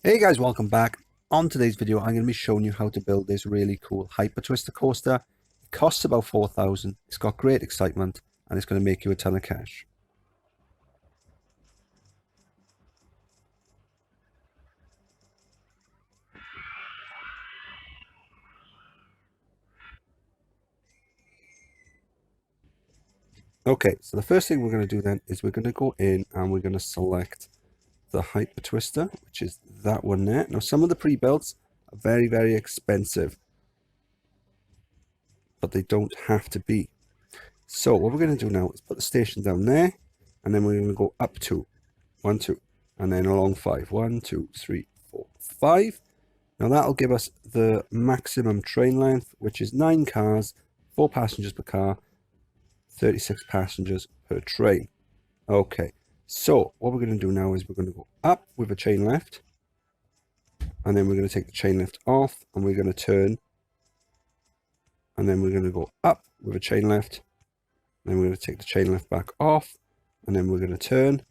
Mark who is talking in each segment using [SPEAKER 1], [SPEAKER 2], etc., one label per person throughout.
[SPEAKER 1] Hey guys, welcome back. On today's video, I'm going to be showing you how to build this really cool Hyper Twister coaster. It costs about 4,000. It's got great excitement and it's going to make you a ton of cash. Okay, so the first thing we're going to do then is we're going to go in and we're going to select the Hyper Twister, which is that one there. Now, some of the pre-builds are very, very expensive, but they don't have to be. So what we're going to do now is put the station down there, and then we're going to go up to 1, 2, and then along 5. 1, 2, 3, 4, 5. Now that'll give us the maximum train length, which is 9 cars, 4 passengers per car, 36 passengers per train. Okay, so what we're going to do now is we're going to go up with a chain left, and then we're going to take the chain left off, and we're going to turn, and then we're going to go up with a chain left, then we're going to take the chain left back off, and then we're going to turn,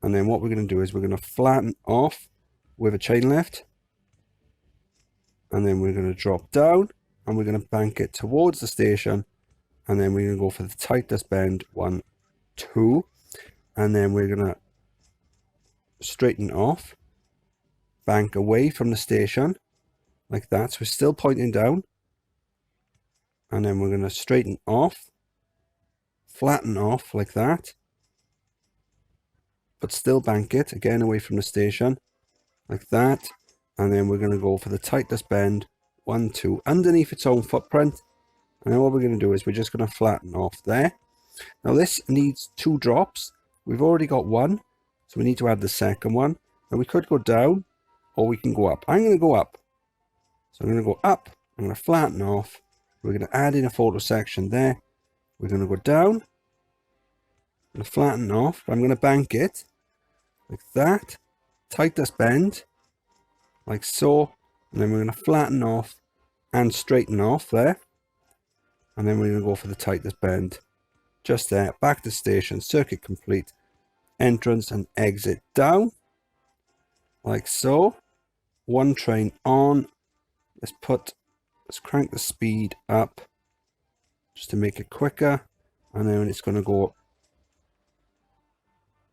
[SPEAKER 1] and then what we're going to do is we're going to flatten off with a chain left, and then we're going to drop down and we're going to bank it towards the station, and then we're going to go for the tightest bend 1, 2, and then we're going to straighten off, bank away from the station like that, so we're still pointing down, and then we're going to straighten off, flatten off like that, but still bank it again away from the station like that, and then we're going to go for the tightest bend 1, 2 underneath its own footprint, and then what we're going to do is we're just going to flatten off there. Now this needs 2 drops. We've already got 1, so we need to add the second one. Now we could go down or we can go up. I'm going to go up, so I'm going to go up, I'm going to flatten off, we're going to add in a photo section there, we're going to go down, I'm going to flatten off, but I'm going to bank it like that, tightest bend like so, and then we're going to flatten off and straighten off there, and then we're going to go for the tightest bend just there, back to station, circuit complete, entrance and exit down like so. 1 train on. Let's crank the speed up just to make it quicker, and then it's going to go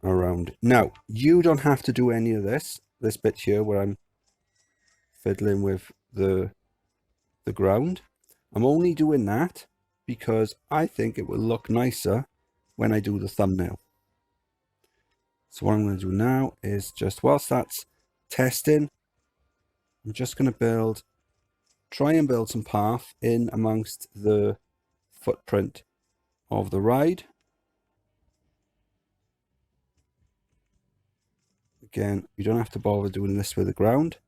[SPEAKER 1] around. Now you don't have to do any of this bit here where I'm fiddling with the ground. I'm only doing that because I think it will look nicer when I do the thumbnail. So what I'm going to do now is just, whilst that's testing, I'm just going to try and build some path in amongst the footprint of the ride. Again, you don't have to bother doing this with the ground,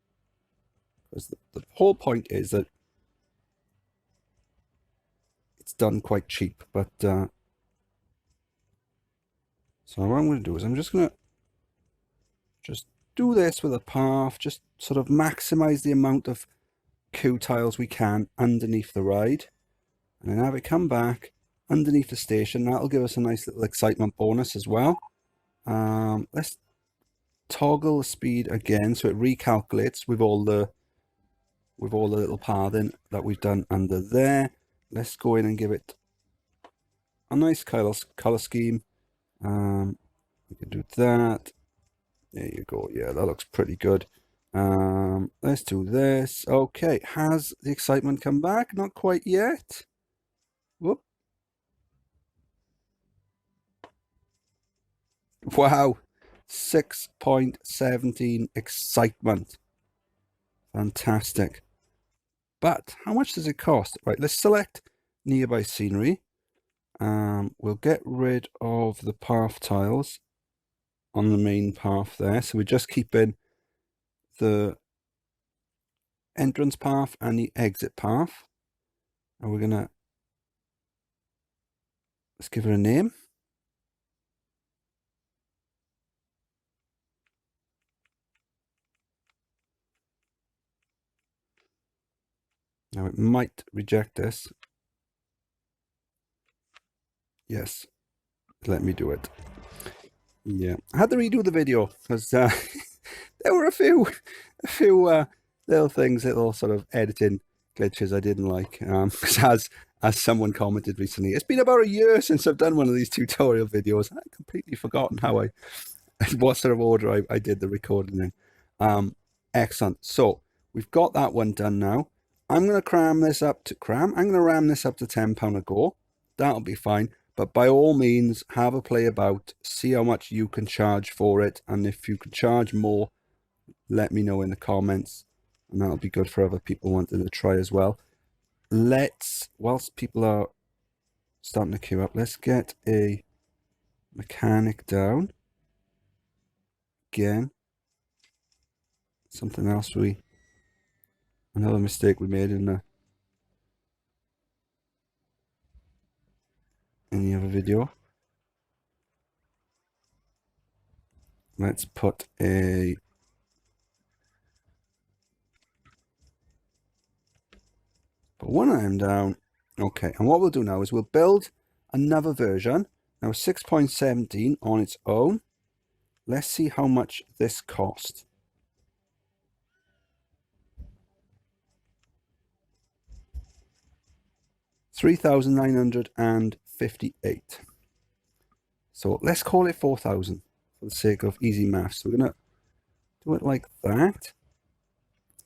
[SPEAKER 1] because the whole point is that it's done quite cheap. But so what I'm going to do is I'm just going to do this with a path, just sort of maximize the amount of queue tiles we can underneath the ride, and then have it come back underneath the station. That'll give us a nice little excitement bonus as well. Let's toggle the speed again so it recalculates with all the little pathing that we've done under there. Let's go in and give it a nice color scheme. We can do that. There you go. Yeah, that looks pretty good. Let's do this. Okay, has the excitement come back? Not quite yet. Whoop. Wow, 6.17 excitement. Fantastic. But how much does it cost? Right, let's select nearby scenery. We'll get rid of the path tiles on the main path there, so we're just keeping the entrance path and the exit path, and we're gonna, let's give it a name. Now it might reject this. Yes, let me do it. Yeah, I had to redo the video because there were a few little things, little sort of editing glitches I didn't like. Because as someone commented recently, it's been about a year since I've done one of these tutorial videos. I've completely forgotten what sort of order I did the recording in. Excellent. So we've got that one done now. I'm going to ram this up to £10 a go. That'll be fine. But by all means, have a play about, see how much you can charge for it. And if you can charge more, let me know in the comments. And that'll be good for other people wanting to try as well. Whilst people are starting to queue up, let's get a mechanic down. Again, something else another mistake we made in the other video. Let's put one of them down. Okay, and what we'll do now is we'll build another version. Now 6.17 on its own. Let's see how much this cost. $3,958. So let's call it 4,000 for the sake of easy maths. So we're gonna do it like that.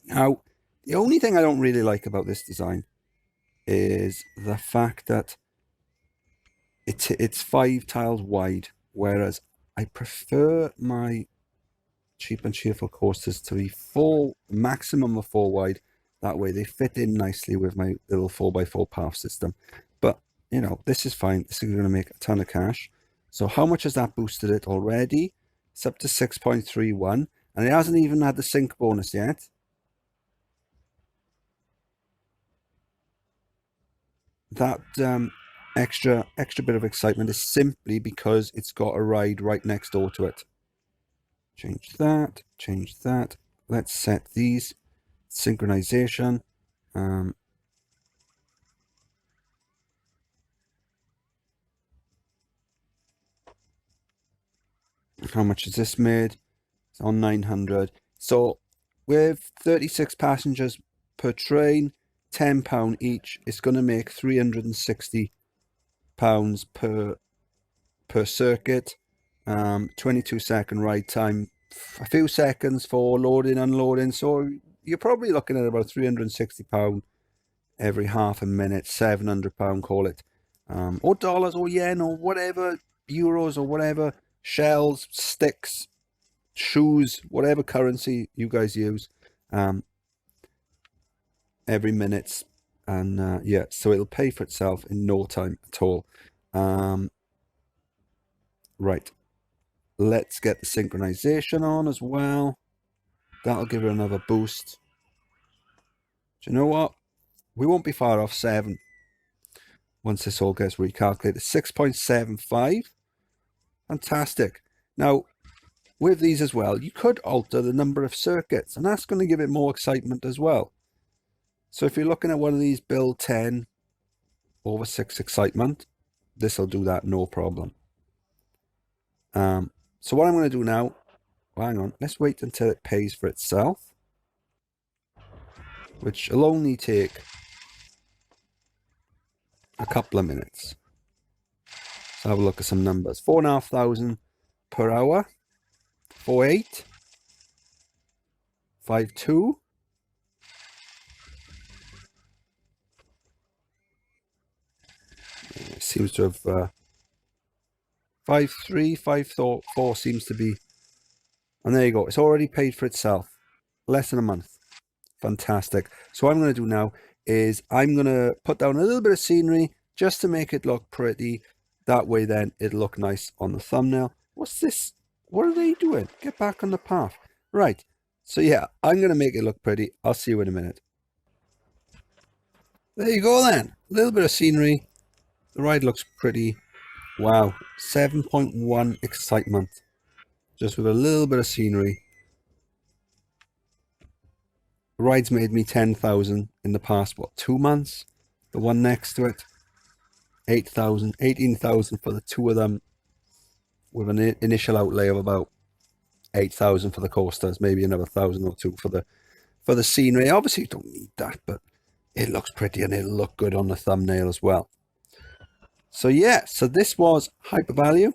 [SPEAKER 1] Now, the only thing I don't really like about this design is the fact that it's 5 tiles wide, whereas I prefer my cheap and cheerful coasters to be maximum of 4 wide. That way they fit in nicely with my little 4x4 path system. But, you know, this is fine. This is going to make a ton of cash. So how much has that boosted it already? It's up to 6.31. And it hasn't even had the sync bonus yet. That extra bit of excitement is simply because it's got a ride right next door to it. Change that. Change that. Let's set these. Synchronization. How much is this made? It's on 900. So with 36 passengers per train, £10 each, it's going to make £360 per circuit. 22-second ride time, a few seconds for loading, unloading. So you're probably looking at about £360 every half a minute, £700, call it, or dollars or yen or whatever, euros or whatever, shells, sticks, shoes, whatever currency you guys use, every minute. And yeah, so it'll pay for itself in no time at all. Right, let's get the synchronization on as well. That'll give it another boost. Do you know what? We won't be far off 7 once this all gets recalculated. 6.75. Fantastic. Now, with these as well, you could alter the number of circuits, and that's going to give it more excitement as well. So if you're looking at one of these, build 10 over 6 excitement, this will do that no problem. So what I'm going to do now, hang on, let's wait until it pays for itself, which will only take a couple of minutes. So have a look at some numbers. 4,500 per hour, 4.8, 5.2, seems to have 5.3, 5.4 seems to be, and there you go. It's already paid for itself. Less than a month. Fantastic. So what I'm going to do now is I'm going to put down a little bit of scenery just to make it look pretty. That way then it'll look nice on the thumbnail. What's this? What are they doing? Get back on the path. Right. So yeah, I'm going to make it look pretty. I'll see you in a minute. There you go then. A little bit of scenery. The ride looks pretty. Wow. 7.1 excitement. Just with a little bit of scenery. The ride's made me 10,000 in the past, what, 2 months? The one next to it, 8,000, 18,000 for the two of them, with an initial outlay of about 8,000 for the coasters, maybe another 1,000 or two for the scenery. Obviously you don't need that, but it looks pretty and it'll look good on the thumbnail as well. So yeah, so this was Hyper Value,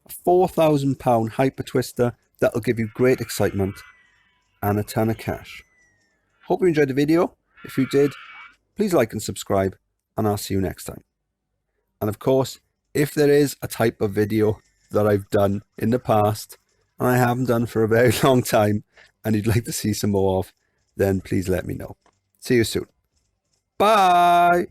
[SPEAKER 1] a £4,000 Hyper Twister that'll give you great excitement and a ton of cash. Hope you enjoyed the video. If you did, please like and subscribe, and I'll see you next time. And of course, if there is a type of video that I've done in the past and I haven't done for a very long time and you'd like to see some more of, then please let me know. See you soon. Bye.